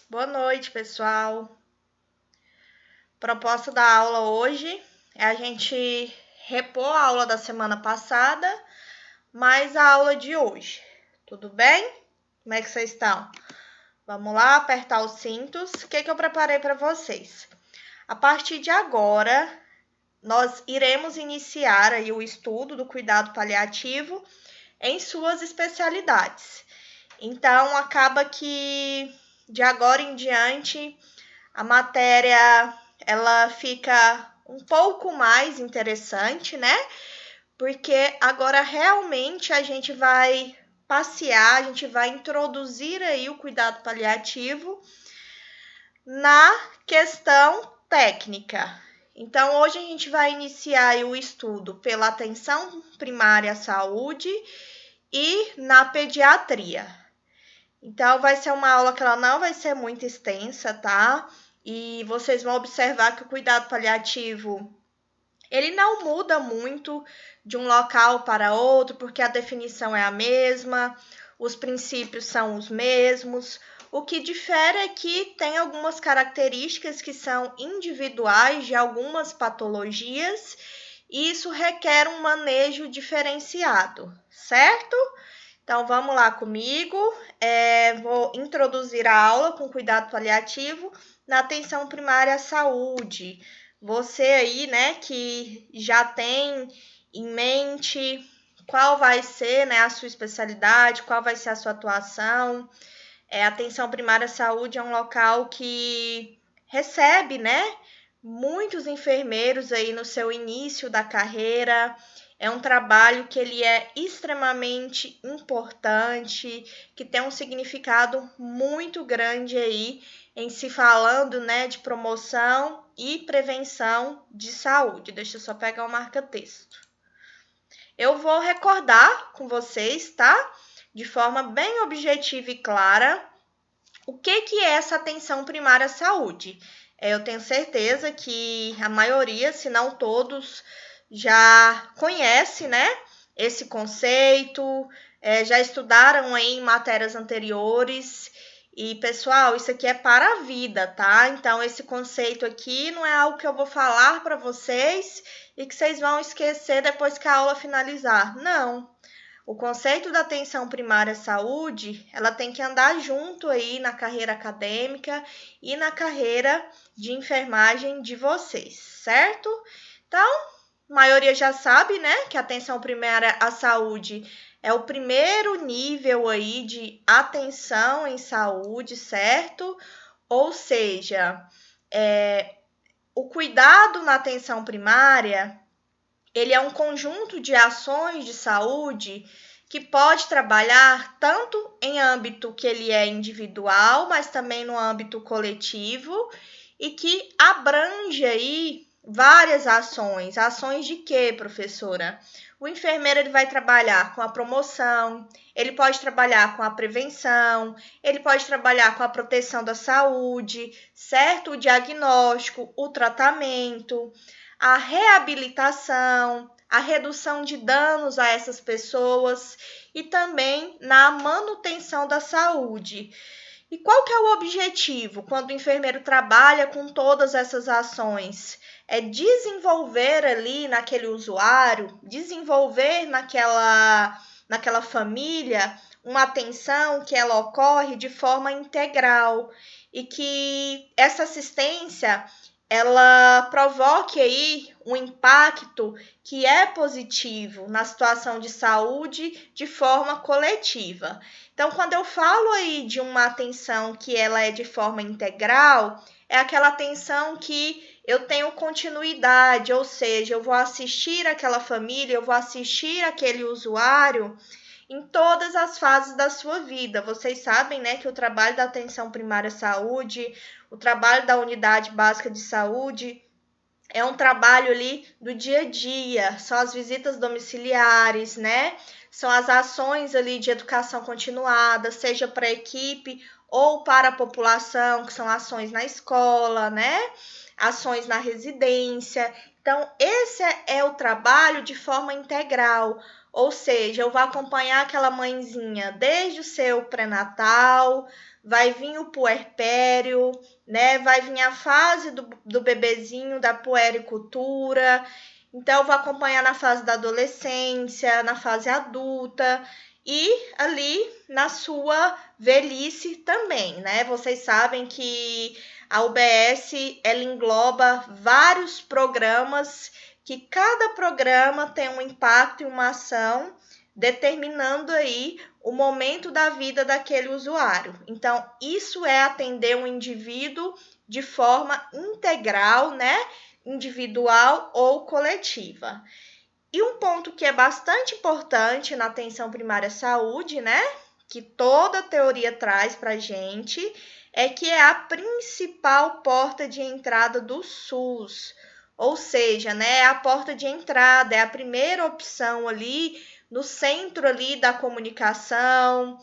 Boa noite, pessoal. Proposta da aula hoje é a gente repor a aula da semana passada, mais a aula de hoje. Tudo bem? Como é que vocês estão? Vamos lá, apertar os cintos. O que eu preparei para vocês? A partir de agora, nós iremos iniciar aí o estudo do cuidado paliativo em suas especialidades. Então, acaba que de agora em diante a matéria ela fica um pouco mais interessante, né? Porque agora realmente a gente vai passear, a gente vai introduzir aí o cuidado paliativo na questão técnica. Então, hoje a gente vai iniciar o estudo pela atenção primária à saúde e na pediatria. Então, vai ser uma aula que ela não vai ser muito extensa, tá? E vocês vão observar que o cuidado paliativo, ele não muda muito de um local para outro, porque a definição é a mesma, os princípios são os mesmos. O que difere é que tem algumas características que são individuais de algumas patologias, e isso requer um manejo diferenciado, certo? Então, vamos lá comigo. Vou introduzir a aula com cuidado paliativo na atenção primária à saúde. Você aí, né, que já tem em mente qual vai ser, né, a sua especialidade, qual vai ser a sua atuação. A atenção primária à saúde é um local que recebe, né, muitos enfermeiros aí no seu início da carreira. É um trabalho que ele é extremamente importante, que tem um significado muito grande aí em se falando, né, de promoção e prevenção de saúde. Deixa eu só pegar o marca-texto. Eu vou recordar com vocês, tá? De forma bem objetiva e clara, o que é essa atenção primária à saúde. Eu tenho certeza que a maioria, se não todos, já conhece, né, esse conceito, já estudaram aí em matérias anteriores. E, pessoal, isso aqui é para a vida, tá? Então, esse conceito aqui não é algo que eu vou falar para vocês e que vocês vão esquecer depois que a aula finalizar. Não. O conceito da atenção primária à saúde, ela tem que andar junto aí na carreira acadêmica e na carreira de enfermagem de vocês, certo? Então, a maioria já sabe, né, que a atenção primária à saúde é o primeiro nível aí de atenção em saúde, certo? Ou seja, o cuidado na atenção primária, ele é um conjunto de ações de saúde que pode trabalhar tanto em âmbito que ele é individual, mas também no âmbito coletivo, e que abrange aí várias ações. Ações de quê, professora? O enfermeiro ele vai trabalhar com a promoção, ele pode trabalhar com a prevenção, ele pode trabalhar com a proteção da saúde, certo? O diagnóstico, o tratamento, a reabilitação, a redução de danos a essas pessoas e também na manutenção da saúde. E qual que é o objetivo quando o enfermeiro trabalha com todas essas ações? É desenvolver ali naquele usuário, desenvolver naquela família uma atenção que ela ocorre de forma integral e que essa assistência ela provoque aí um impacto que é positivo na situação de saúde de forma coletiva. Então, quando eu falo aí de uma atenção que ela é de forma integral, é aquela atenção que eu tenho continuidade, ou seja, eu vou assistir aquela família, eu vou assistir aquele usuário em todas as fases da sua vida. Vocês sabem, né, que o trabalho da atenção primária à saúde, o trabalho da unidade básica de saúde, é um trabalho ali do dia a dia, são as visitas domiciliares, né? São as ações ali de educação continuada, seja para a equipe ou para a população, que são ações na escola, né? Ações na residência. Então, esse é o trabalho de forma integral, ou seja, eu vou acompanhar aquela mãezinha desde o seu pré-natal, vai vir o puerpério, né? Vai vir a fase do bebezinho, da puericultura. Então, eu vou acompanhar na fase da adolescência, na fase adulta e ali na sua velhice também, né? Vocês sabem que a UBS, ela engloba vários programas, que cada programa tem um impacto e uma ação, determinando aí o momento da vida daquele usuário. Então, isso é atender um indivíduo de forma integral, né? Individual ou coletiva. E um ponto que é bastante importante na atenção primária à saúde, né? Que toda teoria traz para a gente, é que é a principal porta de entrada do SUS. Ou seja, né, é a porta de entrada, é a primeira opção ali no centro ali da comunicação,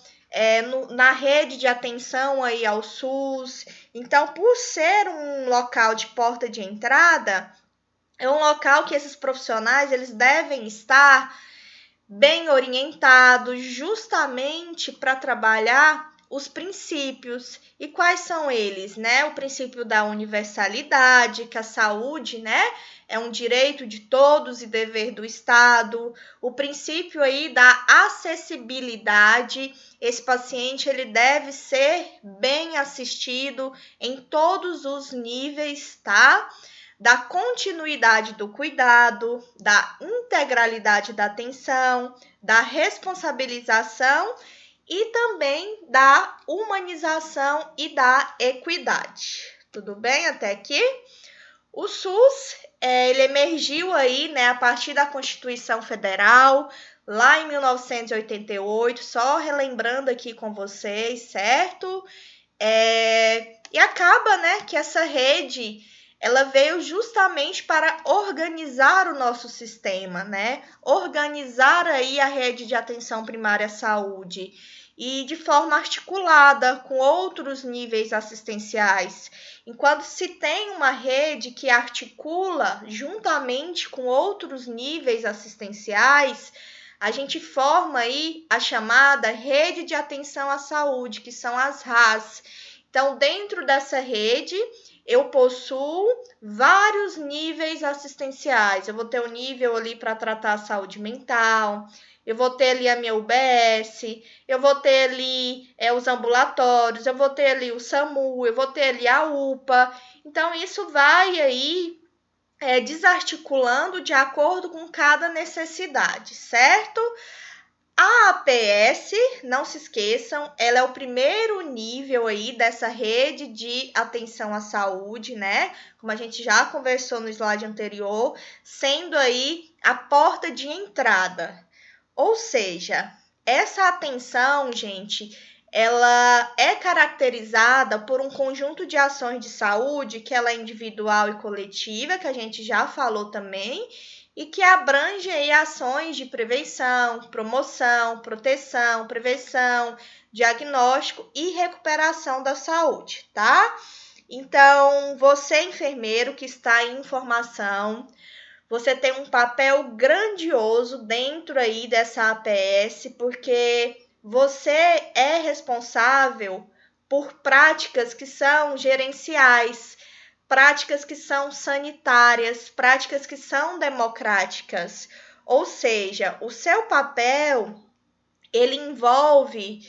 na rede de atenção aí ao SUS. Então, por ser um local de porta de entrada, é um local que esses profissionais eles devem estar bem orientados, justamente para trabalhar os princípios. E quais são eles, né? O princípio da universalidade, que a saúde, né, é um direito de todos e dever do Estado. O princípio aí da acessibilidade, esse paciente ele deve ser bem assistido em todos os níveis, tá? Da continuidade do cuidado, da integralidade da atenção, da responsabilização e também da humanização e da equidade. Tudo bem até aqui? O SUS, ele emergiu aí, né, a partir da Constituição Federal, lá em 1988, só relembrando aqui com vocês, certo? E acaba, né, que essa rede ela veio justamente para organizar o nosso sistema, né? Organizar aí a rede de atenção primária à saúde e de forma articulada com outros níveis assistenciais. Enquanto se tem uma rede que articula juntamente com outros níveis assistenciais, a gente forma aí a chamada rede de atenção à saúde, que são as RAS. Então, dentro dessa rede, eu possuo vários níveis assistenciais. Eu vou ter o nível ali para tratar a saúde mental, eu vou ter ali a minha UBS, eu vou ter ali os ambulatórios, eu vou ter ali o SAMU, eu vou ter ali a UPA. Então, isso vai aí desarticulando de acordo com cada necessidade, certo? A APS, não se esqueçam, ela é o primeiro nível aí dessa rede de atenção à saúde, né? Como a gente já conversou no slide anterior, sendo aí a porta de entrada. Ou seja, essa atenção, gente, ela é caracterizada por um conjunto de ações de saúde que ela é individual e coletiva, que a gente já falou também, e que abrange aí ações de prevenção, promoção, proteção, prevenção, diagnóstico e recuperação da saúde, tá? Então, você, enfermeiro que está em formação, você tem um papel grandioso dentro aí dessa APS, porque você é responsável por práticas que são gerenciais, práticas que são sanitárias, práticas que são democráticas. Ou seja, o seu papel, ele envolve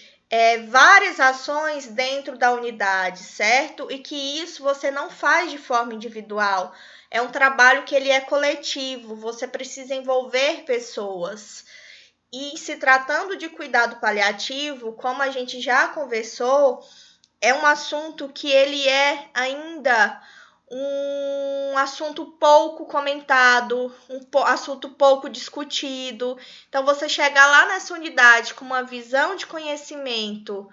várias ações dentro da unidade, certo? E que isso você não faz de forma individual. É um trabalho que ele é coletivo, você precisa envolver pessoas. E se tratando de cuidado paliativo, como a gente já conversou, é um assunto que ele é ainda um assunto pouco comentado, assunto pouco discutido. Então, você chegar lá nessa unidade com uma visão de conhecimento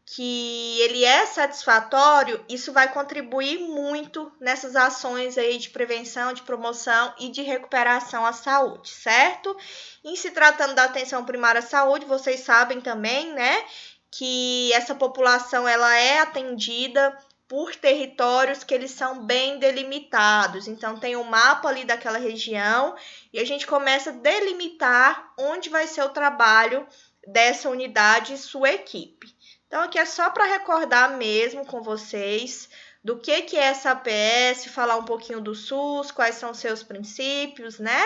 que ele é satisfatório, isso vai contribuir muito nessas ações aí de prevenção, de promoção e de recuperação à saúde, certo? Em se tratando da atenção primária à saúde, vocês sabem também, né, que essa população ela é atendida por territórios que eles são bem delimitados. Então, tem um mapa ali daquela região e a gente começa a delimitar onde vai ser o trabalho dessa unidade e sua equipe, Então, aqui é só para recordar mesmo com vocês do que é essa APS, falar um pouquinho do SUS, quais são seus princípios, né?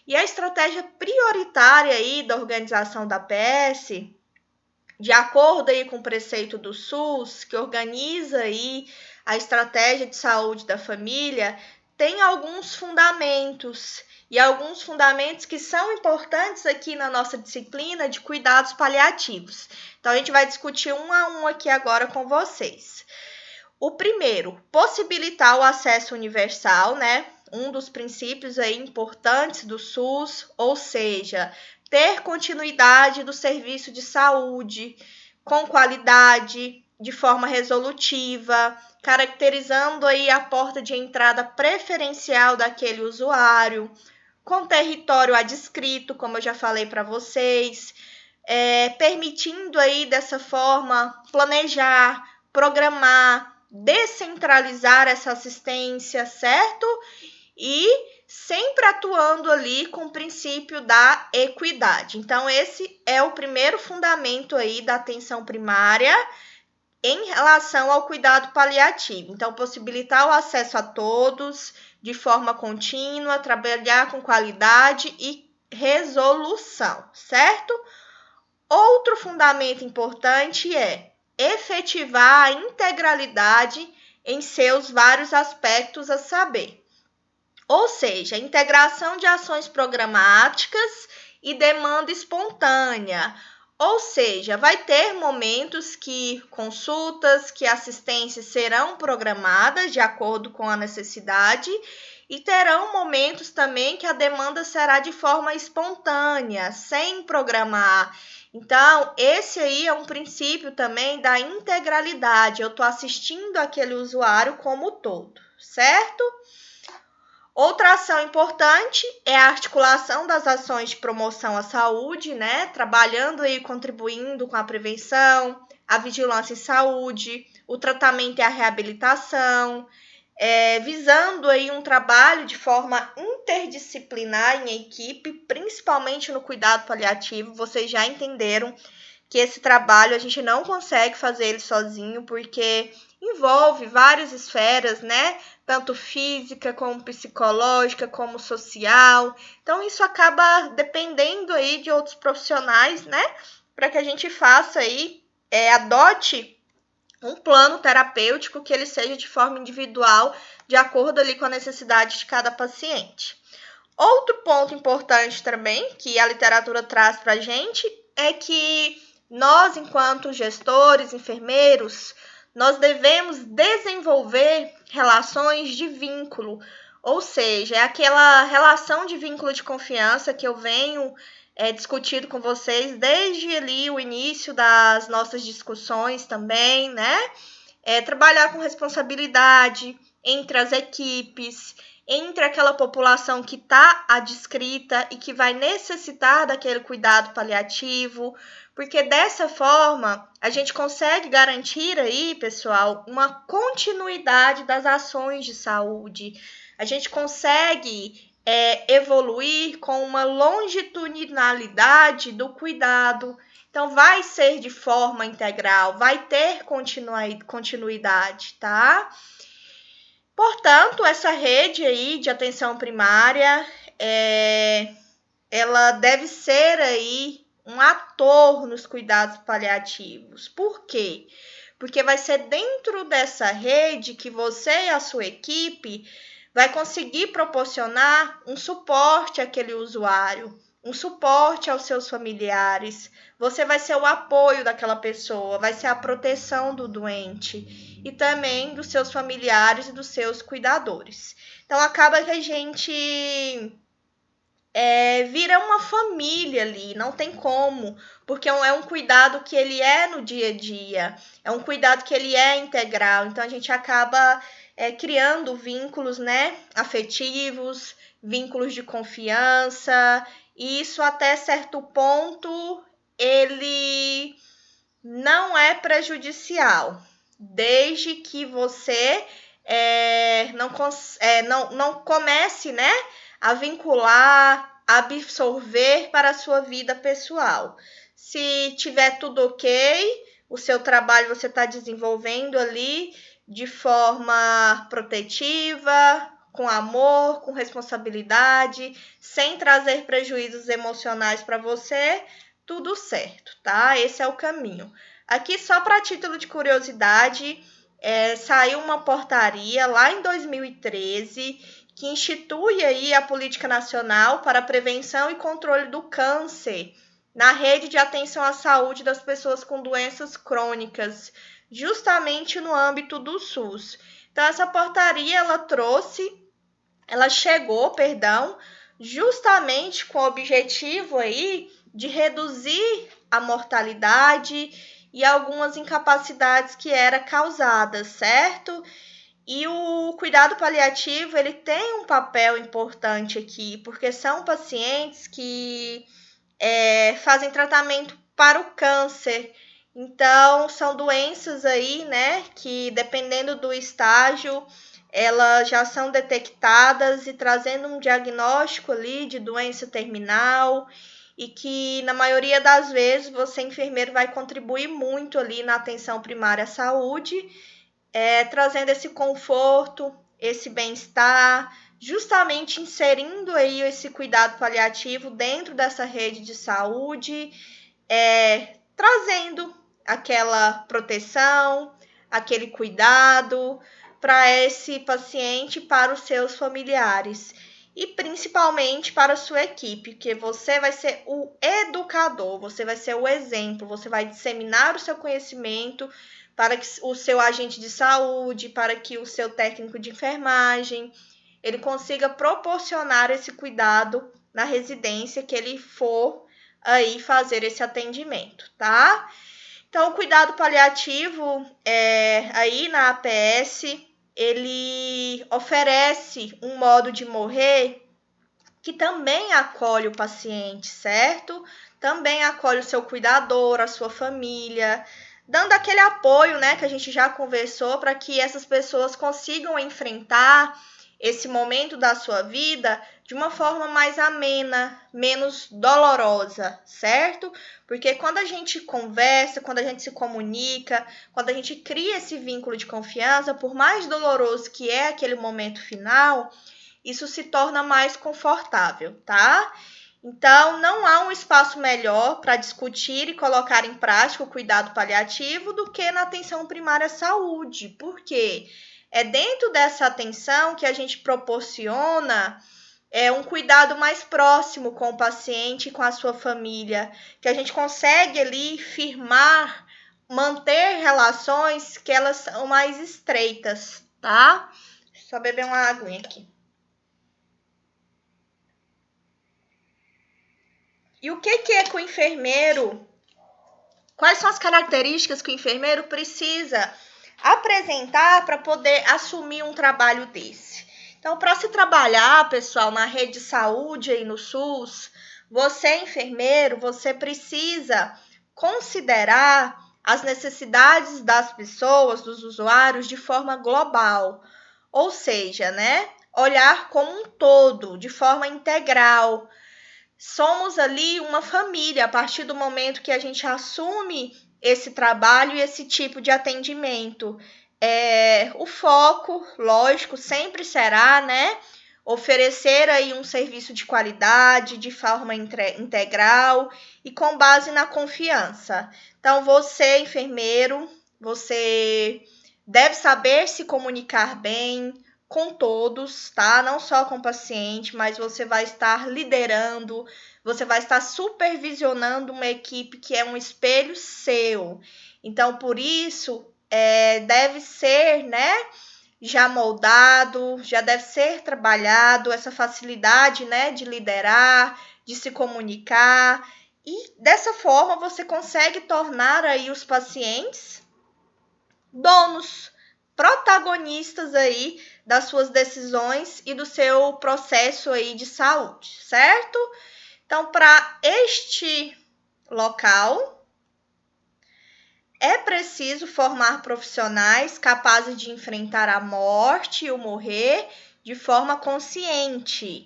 E a estratégia prioritária aí da organização da APS, de acordo aí com o preceito do SUS, que organiza aí a estratégia de saúde da família, tem alguns fundamentos, e alguns fundamentos que são importantes aqui na nossa disciplina de cuidados paliativos. Então, a gente vai discutir um a um aqui agora com vocês. O primeiro, possibilitar o acesso universal, né? Um dos princípios aí importantes do SUS, ou seja, ter continuidade do serviço de saúde com qualidade, de forma resolutiva, caracterizando aí a porta de entrada preferencial daquele usuário, com território adscrito, como eu já falei para vocês, permitindo aí dessa forma planejar, programar, descentralizar essa assistência, certo? E sempre atuando ali com o princípio da equidade. Então, esse é o primeiro fundamento aí da atenção primária em relação ao cuidado paliativo. Então, possibilitar o acesso a todos de forma contínua, trabalhar com qualidade e resolução, certo? Outro fundamento importante é efetivar a integralidade em seus vários aspectos, a saber, ou seja, integração de ações programáticas e demanda espontânea. Ou seja, vai ter momentos que consultas, que assistências serão programadas de acordo com a necessidade e terão momentos também que a demanda será de forma espontânea, sem programar. Então, esse aí é um princípio também da integralidade. Eu estou assistindo aquele usuário como todo, certo? Outra ação importante é a articulação das ações de promoção à saúde, né? Trabalhando e contribuindo com a prevenção, a vigilância em saúde, o tratamento e a reabilitação, visando aí um trabalho de forma interdisciplinar em equipe, principalmente no cuidado paliativo. Vocês já entenderam que esse trabalho a gente não consegue fazer ele sozinho, porque envolve várias esferas, né? Tanto física, como psicológica, como social. Então, isso acaba dependendo aí de outros profissionais, né? Para que a gente faça aí, adote um plano terapêutico que ele seja de forma individual, de acordo ali com a necessidade de cada paciente. Outro ponto importante também, que a literatura traz para a gente, é que nós, enquanto gestores, enfermeiros, nós devemos desenvolver relações de vínculo, ou seja, é aquela relação de vínculo de confiança que eu venho discutindo com vocês desde ali o início das nossas discussões também, né? Trabalhar com responsabilidade entre as equipes, entre aquela população que está adscrita e que vai necessitar daquele cuidado paliativo, porque dessa forma a gente consegue garantir aí, pessoal, uma continuidade das ações de saúde. A gente consegue evoluir com uma longitudinalidade do cuidado. Então, vai ser de forma integral, vai ter continuidade, tá? Portanto, essa rede aí de atenção primária, ela deve ser aí um ator nos cuidados paliativos. Por quê? Porque vai ser dentro dessa rede que você e a sua equipe vai conseguir proporcionar um suporte àquele usuário, um suporte aos seus familiares. Você vai ser o apoio daquela pessoa, vai ser a proteção do doente e também dos seus familiares e dos seus cuidadores. Então, acaba que a gente vira uma família ali, não tem como, porque é um cuidado que ele é no dia a dia, é um cuidado que ele é integral, então a gente acaba criando vínculos, né, afetivos, vínculos de confiança, e isso até certo ponto ele não é prejudicial, desde que você não comece, né, a vincular, absorver para a sua vida pessoal. Se tiver tudo ok, o seu trabalho você está desenvolvendo ali de forma protetiva, com amor, com responsabilidade, sem trazer prejuízos emocionais para você, tudo certo, tá? Esse é o caminho. Aqui, só para título de curiosidade, saiu uma portaria lá em 2013 que institui aí a Política Nacional para a Prevenção e Controle do Câncer na rede de atenção à saúde das pessoas com doenças crônicas, justamente no âmbito do SUS. Então, essa portaria, ela chegou, justamente com o objetivo aí de reduzir a mortalidade e algumas incapacidades que eram causadas, certo? E o cuidado paliativo, ele tem um papel importante aqui, porque são pacientes que fazem tratamento para o câncer. Então, são doenças aí, né, que dependendo do estágio, elas já são detectadas e trazendo um diagnóstico ali de doença terminal e que, na maioria das vezes, você, enfermeiro, vai contribuir muito ali na atenção primária à saúde, trazendo esse conforto, esse bem-estar, justamente inserindo aí esse cuidado paliativo dentro dessa rede de saúde, trazendo aquela proteção, aquele cuidado para esse paciente, para os seus familiares e principalmente para a sua equipe, porque você vai ser o educador, você vai ser o exemplo, você vai disseminar o seu conhecimento para que o seu agente de saúde, para que o seu técnico de enfermagem, ele consiga proporcionar esse cuidado na residência que ele for aí fazer esse atendimento, tá? Então, o cuidado paliativo, aí na APS, ele oferece um modo de morrer que também acolhe o paciente, certo? Também acolhe o seu cuidador, a sua família, dando aquele apoio, né, que a gente já conversou, para que essas pessoas consigam enfrentar esse momento da sua vida de uma forma mais amena, menos dolorosa, certo? Porque quando a gente conversa, quando a gente se comunica, quando a gente cria esse vínculo de confiança, por mais doloroso que é aquele momento final, isso se torna mais confortável, tá? Então, não há um espaço melhor para discutir e colocar em prática o cuidado paliativo do que na atenção primária à saúde. Por quê? É dentro dessa atenção que a gente proporciona um cuidado mais próximo com o paciente e com a sua família, que a gente consegue ali firmar, manter relações que elas são mais estreitas, tá? Só beber uma aguinha aqui. E o que é que o enfermeiro, quais são as características que o enfermeiro precisa apresentar para poder assumir um trabalho desse? Então, para se trabalhar, pessoal, na rede de saúde aí no SUS, você, enfermeiro, você precisa considerar as necessidades das pessoas, dos usuários, de forma global. Ou seja, né, olhar como um todo, de forma integral. Somos ali uma família a partir do momento que a gente assume esse trabalho e esse tipo de atendimento. O foco, lógico, sempre será, né, oferecer aí um serviço de qualidade, de forma integral e com base na confiança. Então, você, enfermeiro, você deve saber se comunicar bem com todos, tá? Não só com o paciente, mas você vai estar liderando, você vai estar supervisionando uma equipe que é um espelho seu. Então, por isso, deve ser, né, já moldado, já deve ser trabalhado essa facilidade, né, de liderar, de se comunicar. E dessa forma, você consegue tornar aí os pacientes donos, protagonistas aí das suas decisões e do seu processo aí de saúde, certo? Então, para este local, é preciso formar profissionais capazes de enfrentar a morte e o morrer de forma consciente.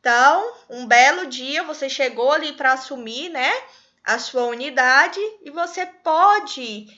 Então, um belo dia você chegou ali para assumir, né, a sua unidade e você pode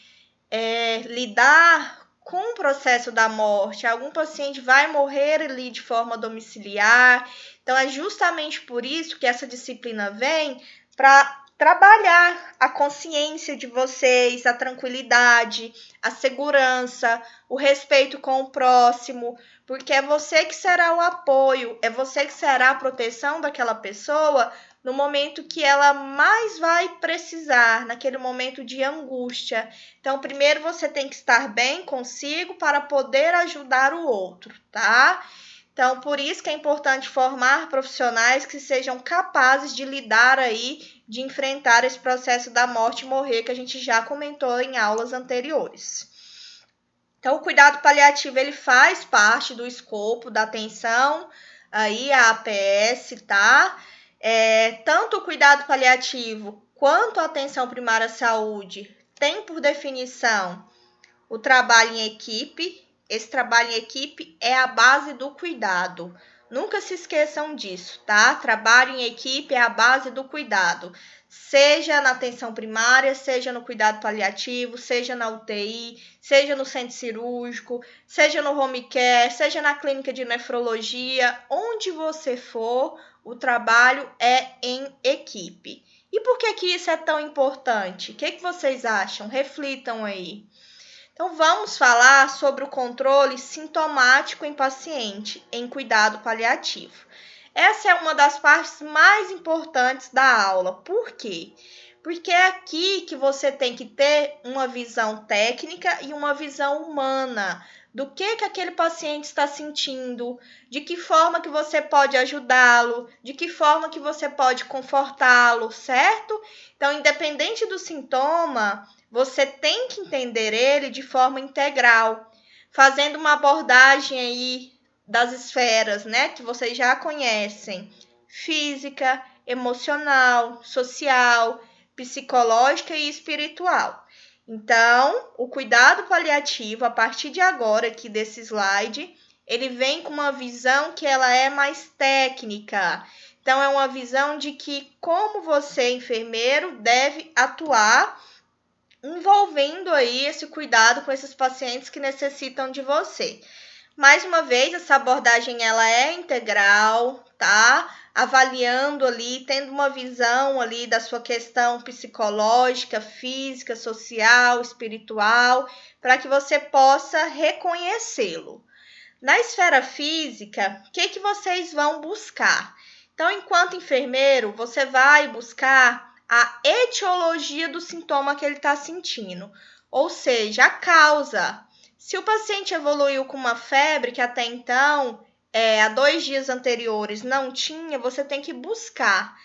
lidar com o processo da morte. Algum paciente vai morrer ali de forma domiciliar. Então, é justamente por isso que essa disciplina vem para trabalhar a consciência de vocês, a tranquilidade, a segurança, o respeito com o próximo, porque é você que será o apoio, é você que será a proteção daquela pessoa no momento que ela mais vai precisar, naquele momento de angústia. Então, primeiro você tem que estar bem consigo para poder ajudar o outro, tá? Então, por isso que é importante formar profissionais que sejam capazes de lidar aí, de enfrentar esse processo da morte e morrer, que a gente já comentou em aulas anteriores. Então, o cuidado paliativo, ele faz parte do escopo da atenção aí a APS, tá? Tanto o cuidado paliativo quanto a atenção primária à saúde tem por definição o trabalho em equipe. Esse trabalho em equipe é a base do cuidado. Nunca se esqueçam disso, tá? Trabalho em equipe é a base do cuidado. Seja na atenção primária, seja no cuidado paliativo, seja na UTI, seja no centro cirúrgico, seja no home care, seja na clínica de nefrologia, onde você for, o trabalho é em equipe. E por que isso é tão importante? O que vocês acham? Reflitam aí. Então, vamos falar sobre o controle sintomático em paciente em cuidado paliativo. Essa é uma das partes mais importantes da aula. Por quê? Porque é aqui que você tem que ter uma visão técnica e uma visão humana do que aquele paciente está sentindo, de que forma que você pode ajudá-lo, de que forma que você pode confortá-lo, certo? Então, independente do sintoma, você tem que entender ele de forma integral, fazendo uma abordagem aí das esferas, né, que vocês já conhecem: física, emocional, social, psicológica e espiritual. Então, o cuidado paliativo, a partir de agora aqui desse slide, ele vem com uma visão que ela é mais técnica. Então, é uma visão de que como você, enfermeiro, deve atuar envolvendo aí esse cuidado com esses pacientes que necessitam de você. Mais uma vez, essa abordagem ela é integral, tá? Avaliando ali, tendo uma visão ali da sua questão psicológica, física, social, espiritual, para que você possa reconhecê-lo. Na esfera física, o que vocês vão buscar? Então, enquanto enfermeiro, você vai buscar a etiologia do sintoma que ele está sentindo, ou seja, a causa. Se o paciente evoluiu com uma febre que até então, há 2 dias anteriores, não tinha, você tem que buscar.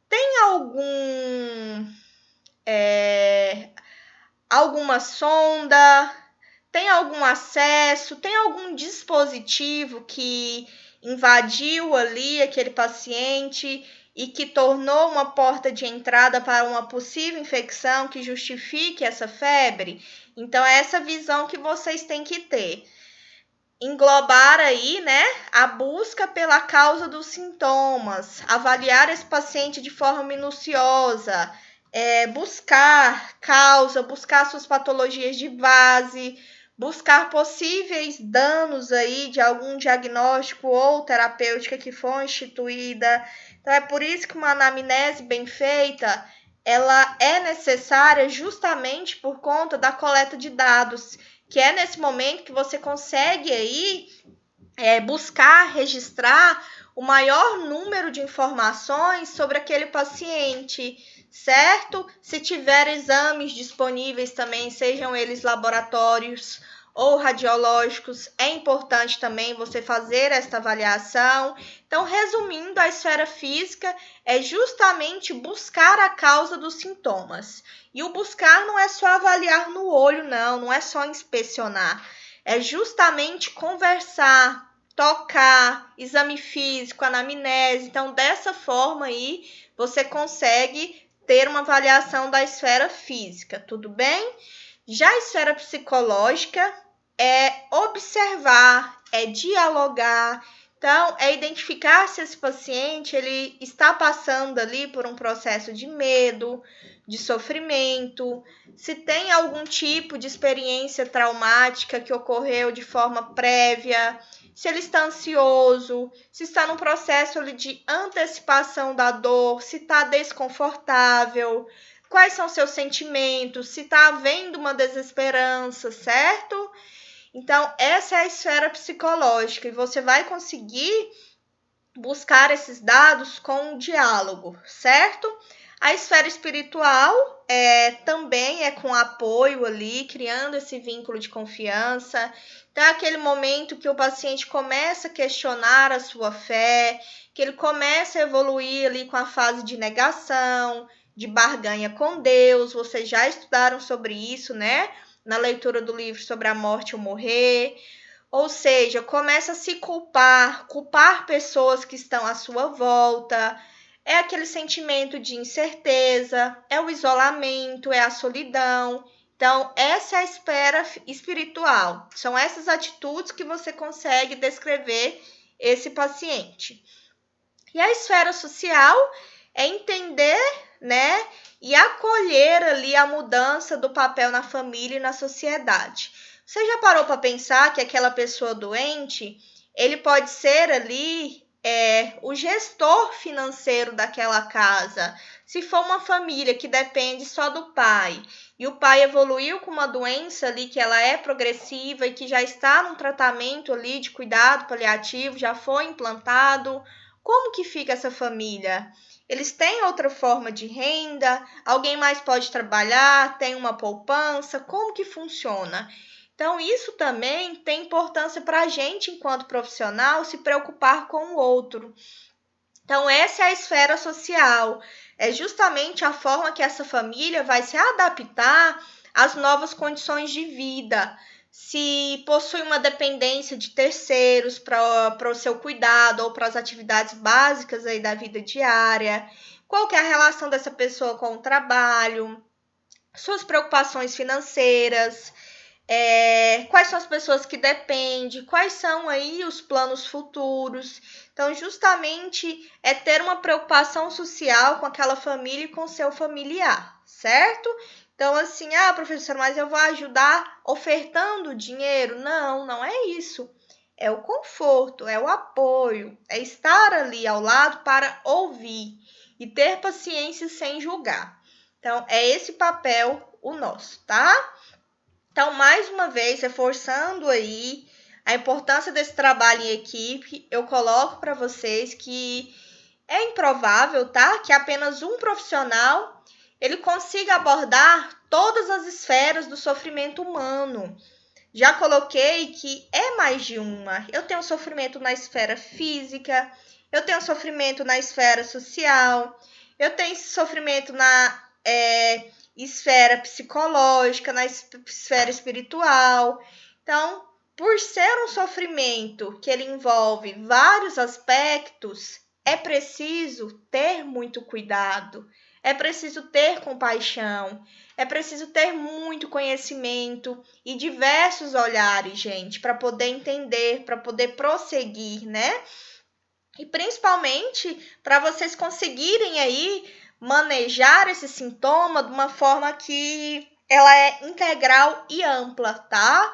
Tem alguma sonda? Tem algum acesso? Tem algum dispositivo que invadiu ali aquele paciente e que tornou uma porta de entrada para uma possível infecção que justifique essa febre? Então, é essa visão que vocês têm que ter. Englobar aí, né, a busca pela causa dos sintomas, avaliar esse paciente de forma minuciosa, buscar causa, buscar suas patologias de base, buscar possíveis danos aí de algum diagnóstico ou terapêutica que for instituída. Então, é por isso que uma anamnese bem feita, ela é necessária justamente por conta da coleta de dados, que é nesse momento que você consegue aí buscar, registrar o maior número de informações sobre aquele paciente, certo? Se tiver exames disponíveis também, sejam eles laboratórios ou radiológicos, é importante também você fazer esta avaliação. Então, resumindo, a esfera física é justamente buscar a causa dos sintomas. E o buscar não é só avaliar no olho, não é só inspecionar. É justamente conversar, tocar, exame físico, anamnese. Então, dessa forma aí, você consegue ter uma avaliação da esfera física, tudo bem? Já a esfera psicológica é observar, é dialogar. Então, é identificar se esse paciente ele está passando ali por um processo de medo, de sofrimento, se tem algum tipo de experiência traumática que ocorreu de forma prévia, se ele está ansioso, se está num processo ali de antecipação da dor, se está desconfortável, quais são seus sentimentos, se está havendo uma desesperança, certo? Então, essa é a esfera psicológica e você vai conseguir buscar esses dados com um diálogo, certo? A esfera espiritual também é com apoio ali, criando esse vínculo de confiança. Então, é aquele momento que o paciente começa a questionar a sua fé, que ele começa a evoluir ali com a fase de negação, de barganha com Deus. Vocês já estudaram sobre isso, né? Na leitura do livro sobre a morte ou morrer. Ou seja, começa a se culpar pessoas que estão à sua volta. É aquele sentimento de incerteza, é o isolamento, é a solidão. Então, essa é a esfera espiritual. São essas atitudes que você consegue descrever esse paciente. E a esfera social é entender, né, e acolher ali a mudança do papel na família e na sociedade. Você já parou para pensar que aquela pessoa doente, ele pode ser ali o gestor financeiro daquela casa. Se for uma família que depende só do pai, e o pai evoluiu com uma doença ali que ela é progressiva e que já está num tratamento ali de cuidado paliativo, já foi implantado, como que fica essa família? Eles têm outra forma de renda? Alguém mais pode trabalhar? Tem uma poupança? Como que funciona? Então, isso também tem importância para a gente, enquanto profissional, se preocupar com o outro. Então, essa é a esfera social. É justamente a forma que essa família vai se adaptar às novas condições de vida. Se possui uma dependência de terceiros para o seu cuidado ou para as atividades básicas aí da vida diária, qual que é a relação dessa pessoa com o trabalho, suas preocupações financeiras, quais são as pessoas que dependem, quais são aí os planos futuros. Então, justamente é ter uma preocupação social com aquela família e com seu familiar, certo? Então, assim, professora, mas eu vou ajudar ofertando dinheiro? Não, não é isso. É o conforto, é o apoio, é estar ali ao lado para ouvir e ter paciência sem julgar. Então, é esse papel o nosso, tá? Então, mais uma vez, reforçando aí a importância desse trabalho em equipe, eu coloco para vocês que é improvável, tá? Que apenas um profissional ele consiga abordar todas as esferas do sofrimento humano. Já coloquei que é mais de uma. Eu tenho sofrimento na esfera física, eu tenho sofrimento na esfera social, eu tenho sofrimento na esfera psicológica, na esfera espiritual. Então, por ser um sofrimento que ele envolve vários aspectos, é preciso ter muito cuidado, é preciso ter compaixão, é preciso ter muito conhecimento e diversos olhares, gente, para poder entender, para poder prosseguir, né? E principalmente para vocês conseguirem aí manejar esse sintoma de uma forma que ela é integral e ampla, tá?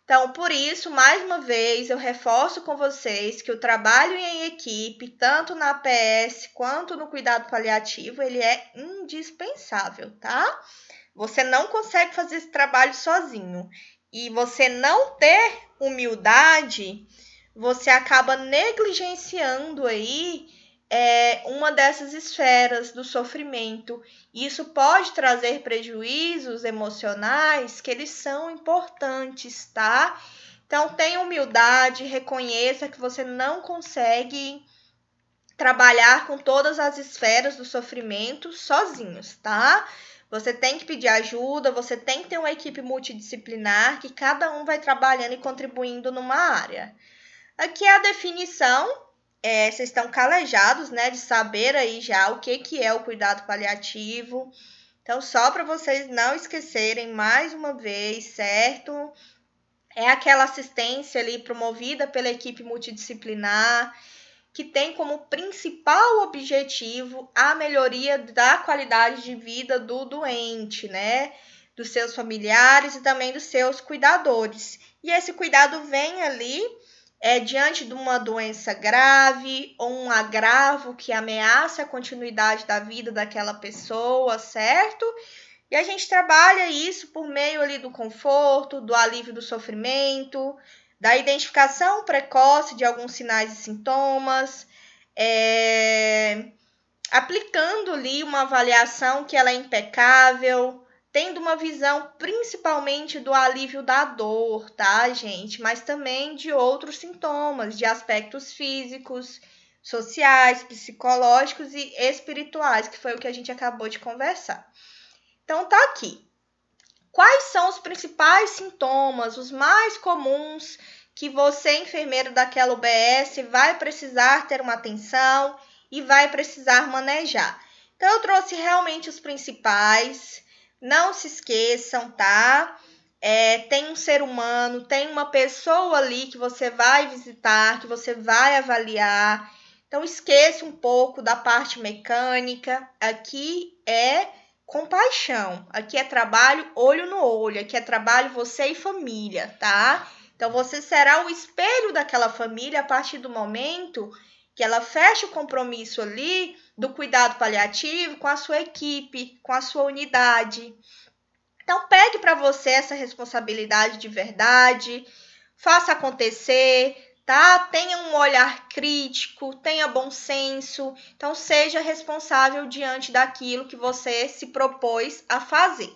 Então, por isso, mais uma vez, eu reforço com vocês que o trabalho em equipe, tanto na APS quanto no cuidado paliativo, ele é indispensável, tá? Você não consegue fazer esse trabalho sozinho. E você não ter humildade, você acaba negligenciando aí uma dessas esferas do sofrimento. Isso pode trazer prejuízos emocionais que eles são importantes, tá? Então, tenha humildade, reconheça que você não consegue trabalhar com todas as esferas do sofrimento sozinhos, tá? Você tem que pedir ajuda, você tem que ter uma equipe multidisciplinar que cada um vai trabalhando e contribuindo numa área. Aqui é a definição, vocês estão calejados, né, de saber aí já o que é o cuidado paliativo. Então, só para vocês não esquecerem mais uma vez, certo? É aquela assistência ali promovida pela equipe multidisciplinar, que tem como principal objetivo a melhoria da qualidade de vida do doente, né? Dos seus familiares e também dos seus cuidadores. E esse cuidado vem ali diante de uma doença grave ou um agravo que ameaça a continuidade da vida daquela pessoa, certo? E a gente trabalha isso por meio ali do conforto, do alívio do sofrimento, da identificação precoce de alguns sinais e sintomas, aplicando ali uma avaliação que ela é impecável, tendo uma visão principalmente do alívio da dor, tá, gente? Mas também de outros sintomas, de aspectos físicos, sociais, psicológicos e espirituais, que foi o que a gente acabou de conversar. Então, tá aqui. Quais são os principais sintomas, os mais comuns, que você, enfermeiro daquela UBS, vai precisar ter uma atenção e vai precisar manejar? Então, eu trouxe realmente os principais. Não se esqueçam, tá? Tem um ser humano, tem uma pessoa ali que você vai visitar, que você vai avaliar. Então, esqueça um pouco da parte mecânica. Aqui é compaixão. Aqui é trabalho olho no olho, aqui é trabalho você e família, tá? Então você será o espelho daquela família a partir do momento que ela fecha o compromisso ali do cuidado paliativo com a sua equipe, com a sua unidade. Então pegue para você essa responsabilidade de verdade, faça acontecer, tá? Tenha um olhar crítico, tenha bom senso, então seja responsável diante daquilo que você se propôs a fazer.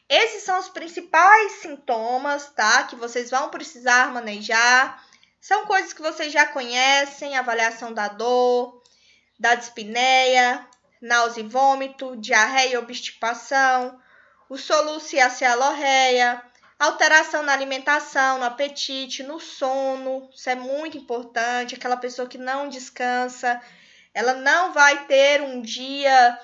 Esses são os principais sintomas, tá? Que vocês vão precisar manejar. São coisas que vocês já conhecem: avaliação da dor, da dispneia, náusea e vômito, diarreia e obstipação, o soluço e a cialorreia, alteração na alimentação, no apetite, no sono. Isso é muito importante. Aquela pessoa que não descansa, ela não vai ter um dia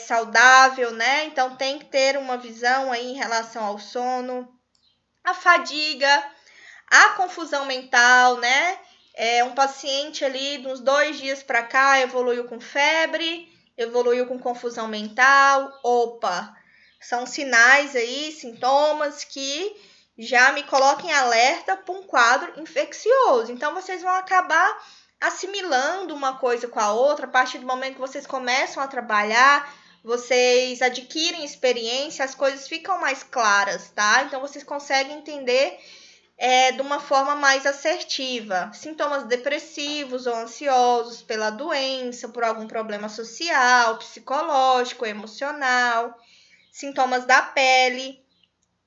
saudável, né? Então tem que ter uma visão aí em relação ao sono. A fadiga, a confusão mental, né? Um paciente ali, de uns 2 dias para cá, evoluiu com febre, evoluiu com confusão mental. Opa, são sinais aí, sintomas que já me colocam em alerta para um quadro infeccioso. Então, vocês vão acabar assimilando uma coisa com a outra a partir do momento que vocês começam a trabalhar, vocês adquirem experiência, as coisas ficam mais claras, tá? Então, vocês conseguem entender de uma forma mais assertiva. Sintomas depressivos ou ansiosos pela doença, por algum problema social, psicológico, emocional, sintomas da pele.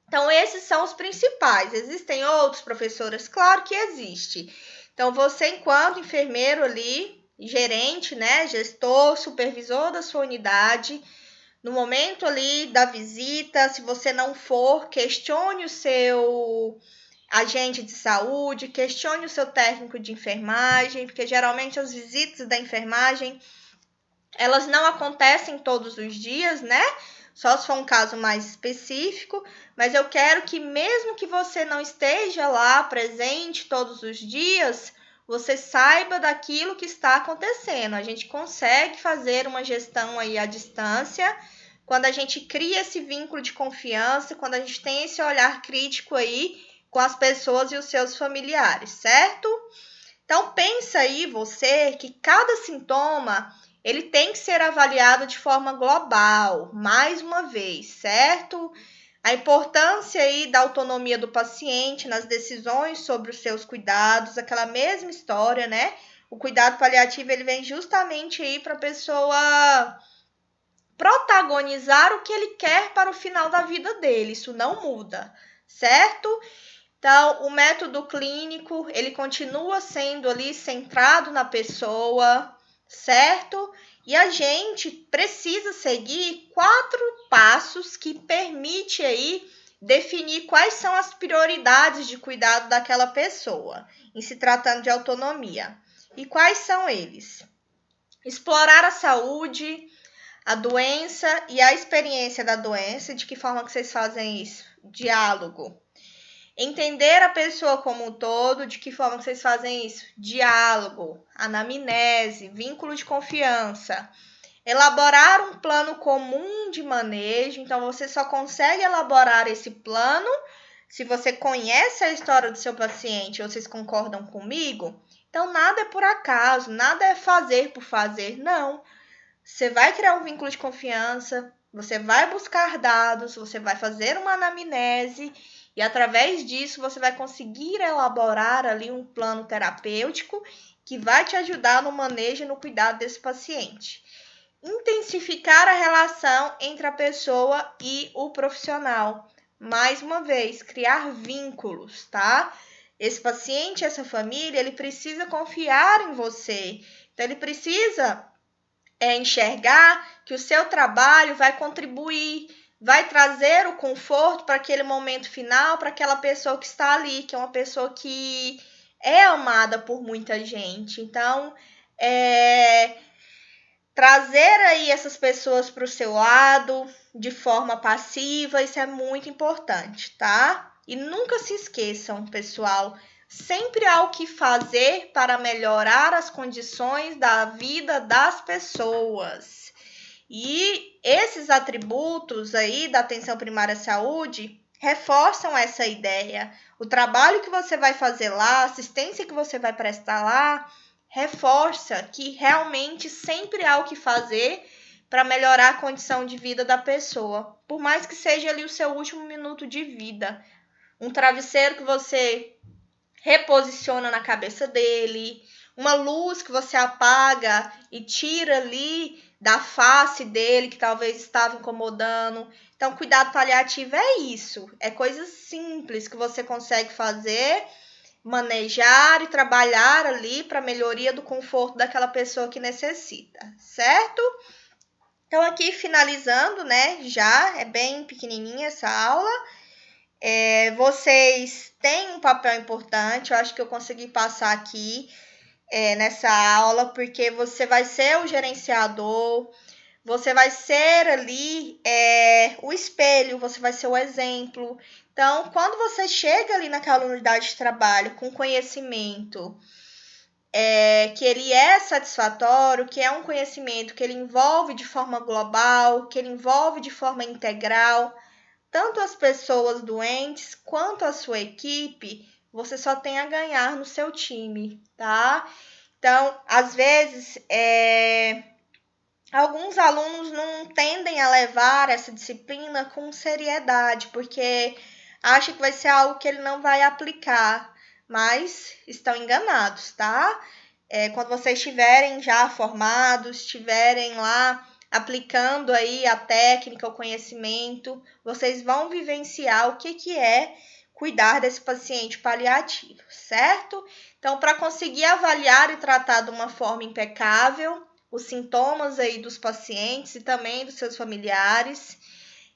Então, esses são os principais. Existem outros, professoras? Claro que existe. Então, você, enquanto enfermeiro ali, gerente, né, gestor, supervisor da sua unidade, no momento ali da visita, se você não for, questione o seu agente de saúde, questione o seu técnico de enfermagem, porque geralmente as visitas da enfermagem, elas não acontecem todos os dias, né? Só se for um caso mais específico, mas eu quero que mesmo que você não esteja lá presente todos os dias, você saiba daquilo que está acontecendo. A gente consegue fazer uma gestão aí à distância, quando a gente cria esse vínculo de confiança, quando a gente tem esse olhar crítico aí com as pessoas e os seus familiares, certo? Então, pensa aí você que cada sintoma ele tem que ser avaliado de forma global, mais uma vez, certo? A importância aí da autonomia do paciente nas decisões sobre os seus cuidados, aquela mesma história, né? O cuidado paliativo ele vem justamente aí para a pessoa protagonizar o que ele quer para o final da vida dele. Isso não muda, certo? Então, o método clínico, ele continua sendo ali centrado na pessoa, certo? E a gente precisa seguir 4 passos que permitem aí definir quais são as prioridades de cuidado daquela pessoa, em se tratando de autonomia. E quais são eles? Explorar a saúde, a doença e a experiência da doença. De que forma que vocês fazem isso? Diálogo. Entender a pessoa como um todo. De que forma vocês fazem isso? Diálogo, anamnese, vínculo de confiança. Elaborar um plano comum de manejo. Então, você só consegue elaborar esse plano se você conhece a história do seu paciente. Vocês concordam comigo? Então, nada é por acaso, nada é fazer por fazer, não. Você vai criar um vínculo de confiança, você vai buscar dados, você vai fazer uma anamnese e através disso você vai conseguir elaborar ali um plano terapêutico que vai te ajudar no manejo e no cuidado desse paciente. Intensificar a relação entre a pessoa e o profissional. Mais uma vez, criar vínculos, tá? Esse paciente, essa família, ele precisa confiar em você. Então, ele precisa enxergar que o seu trabalho vai contribuir, vai trazer o conforto para aquele momento final, para aquela pessoa que está ali, que é uma pessoa que é amada por muita gente. Então, trazer aí essas pessoas para o seu lado de forma passiva, isso é muito importante, tá? E nunca se esqueçam, pessoal, sempre há o que fazer para melhorar as condições da vida das pessoas. E esses atributos aí da atenção primária à saúde reforçam essa ideia. O trabalho que você vai fazer lá, a assistência que você vai prestar lá, reforça que realmente sempre há o que fazer para melhorar a condição de vida da pessoa, por mais que seja ali o seu último minuto de vida. Um travesseiro que você reposiciona na cabeça dele, uma luz que você apaga e tira ali da face dele que talvez estava incomodando. Então, cuidado paliativo é isso, é coisas simples que você consegue fazer, manejar e trabalhar ali para melhoria do conforto daquela pessoa que necessita, certo? Então, aqui finalizando, né? Já é bem pequenininha essa aula. Vocês têm um papel importante, eu acho que eu consegui passar aqui nessa aula, porque você vai ser o gerenciador, você vai ser ali o espelho, você vai ser o exemplo. Então, quando você chega ali naquela unidade de trabalho com conhecimento que ele é satisfatório, que é um conhecimento que ele envolve de forma global, que ele envolve de forma integral, tanto as pessoas doentes quanto a sua equipe, você só tem a ganhar no seu time, tá? Então, às vezes, alguns alunos não tendem a levar essa disciplina com seriedade, porque acham que vai ser algo que ele não vai aplicar, mas estão enganados, tá? Quando vocês estiverem já formados, estiverem lá aplicando aí a técnica, o conhecimento, vocês vão vivenciar o que é cuidar desse paciente paliativo, certo? Então, para conseguir avaliar e tratar de uma forma impecável os sintomas aí dos pacientes e também dos seus familiares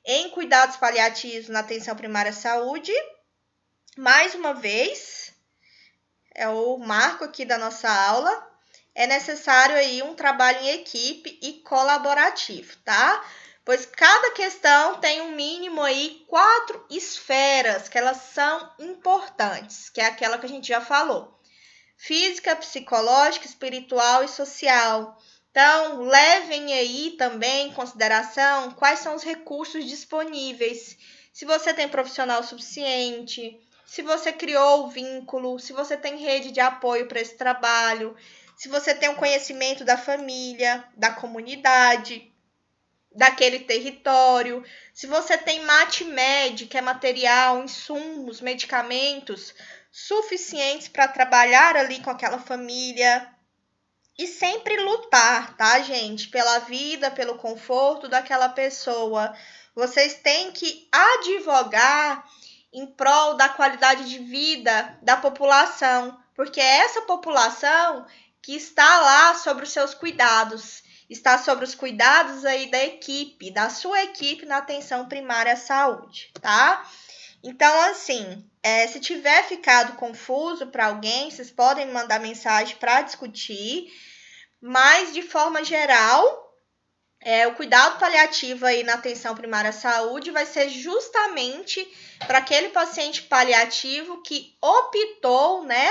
em cuidados paliativos na atenção primária à saúde, mais uma vez, é o marco aqui da nossa aula, é necessário aí um trabalho em equipe e colaborativo, tá? Pois cada questão tem um mínimo aí 4 esferas que elas são importantes, que é aquela que a gente já falou. Física, psicológica, espiritual e social. Então, levem aí também em consideração quais são os recursos disponíveis. Se você tem profissional suficiente, se você criou o vínculo, se você tem rede de apoio para esse trabalho, se você tem o conhecimento da família, da comunidade, daquele território, se você tem MATMED, que é material, insumos, medicamentos suficientes para trabalhar ali com aquela família e sempre lutar, tá, gente? Pela vida, pelo conforto daquela pessoa. Vocês têm que advogar em prol da qualidade de vida da população, porque é essa população que está lá sobre os seus cuidados, está sobre os cuidados aí da equipe, da sua equipe na atenção primária à saúde, tá? Então, assim, se tiver ficado confuso para alguém, vocês podem mandar mensagem para discutir, mas de forma geral, O cuidado paliativo aí na atenção primária à saúde vai ser justamente para aquele paciente paliativo que optou, né,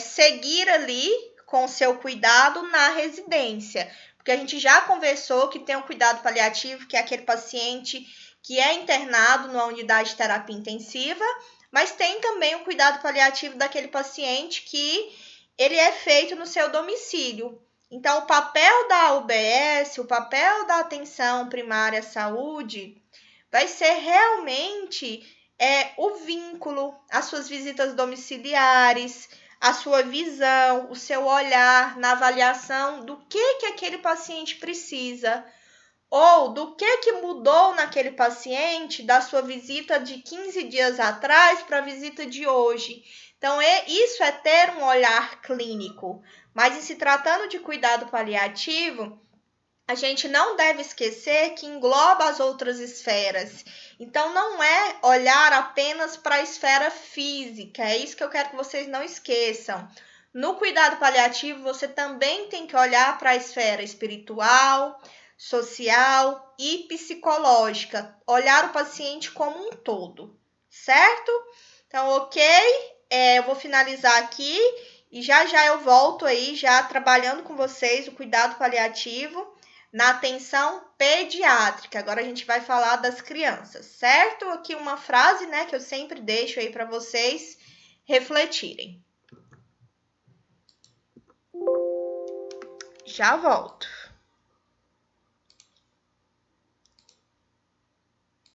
seguir ali com seu cuidado na residência. Porque a gente já conversou que tem um cuidado paliativo, que é aquele paciente que é internado numa unidade de terapia intensiva, mas tem também o cuidado paliativo daquele paciente que ele é feito no seu domicílio. Então, o papel da UBS, o papel da atenção primária à saúde, vai ser realmente o vínculo, as suas visitas domiciliares, a sua visão, o seu olhar na avaliação do que aquele paciente precisa, ou do que mudou naquele paciente da sua visita de 15 dias atrás para a visita de hoje. Então, isso é ter um olhar clínico. Mas em se tratando de cuidado paliativo, a gente não deve esquecer que engloba as outras esferas. Então, não é olhar apenas para a esfera física. É isso que eu quero que vocês não esqueçam. No cuidado paliativo, você também tem que olhar para a esfera espiritual, social e psicológica. Olhar o paciente como um todo, certo? Então, ok? Eu vou finalizar aqui e já eu volto aí, já trabalhando com vocês o cuidado paliativo na atenção pediátrica. Agora a gente vai falar das crianças, certo? Aqui uma frase, né, que eu sempre deixo aí para vocês refletirem. Já volto.